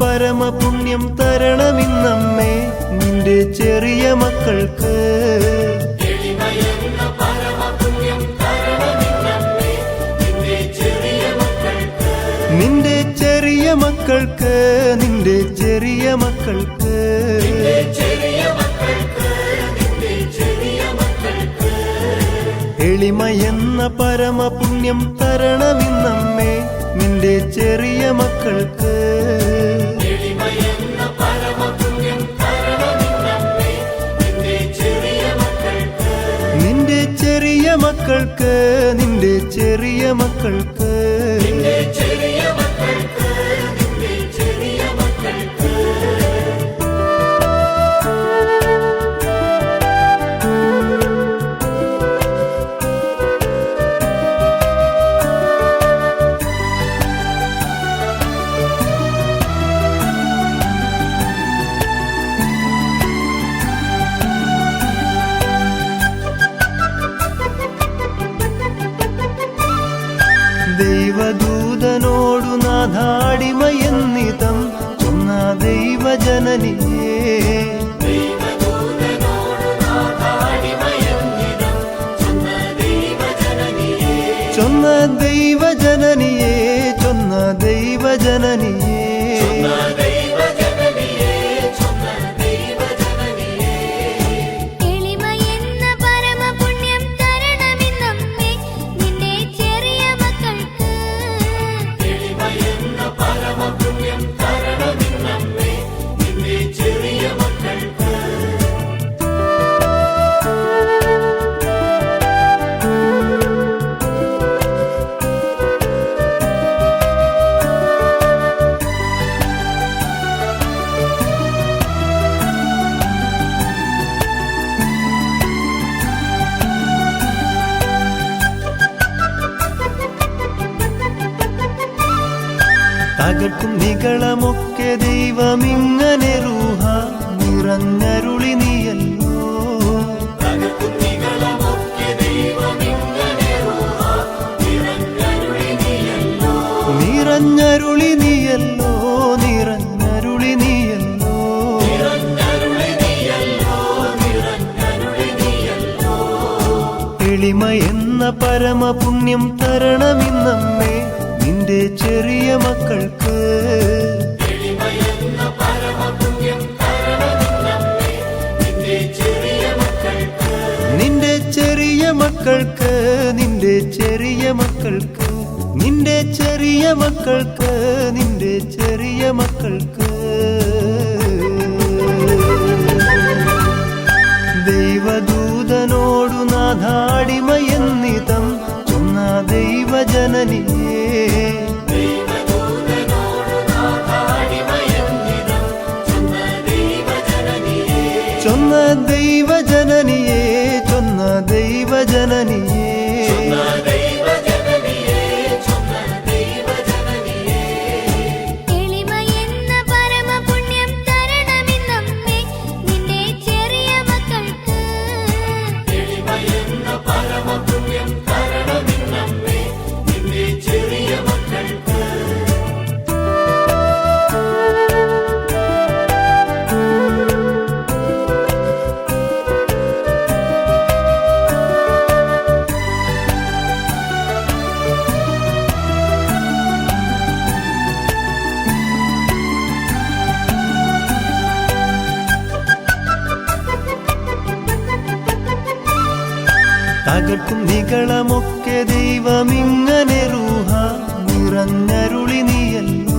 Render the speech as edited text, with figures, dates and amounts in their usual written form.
പരമപുണ്യം തരണമിന്നമ്മേ നിന്റെ ചെറിയ മക്കൾക്ക്. നിന്റെ ചെറിയ മക്കൾക്ക്, നിന്റെ ചെറിയ മക്കൾക്ക് എളിമയെന്ന പരമപുണ്യം തരണമിന്നമ്മേ നിന്റെ ചെറിയ മക്കൾക്ക്. നിന്റെ ചെറിയ മക്കൾക്ക്, നിന്റെ ചെറിയ മക്കൾക്ക് ദൈവദൂതനോടു നാഥാടിമയെന്നിതം ചൊന്ന ദൈവജനനിയേ. ചൊന്ന ദൈവജനനിയേ, ചൊന്ന ദൈവജനനിയേ. തകർക്കും നികളമൊക്കെ ദൈവമിങ്ങനെ റൂഹ നിറഞ്ഞരുളി നീയല്ലോ. നിറഞ്ഞരുളി നീയല്ലോ, നിറഞ്ഞരുളി നീയല്ലോ. എളിമയെന്ന പരമപുണ്യം തരണമിന്നമ്മേ നിന്റെ ചെറിയ മക്കൾക്ക്. നിന്റെ ചെറിയ മക്കൾക്ക്, നിന്റെ ചെറിയ മക്കൾക്ക്, നിന്റെ ചെറിയ മക്കൾക്ക്, നിന്റെ ചെറിയ മക്കൾക്ക് ദൈവദൂതനോടു നാഥാടിമയെന്നിതം ചൊന്ന ദൈവജനനിയേ. ചൊന്ന ദൈവജനനിയേ, ചൊന്ന ദൈവജനനിയേ. തകർക്കും നികളമൊക്കെ ദൈവമിങ്ങനെ റൂഹ നിറഞ്ഞരുളി നീയല്ലോ.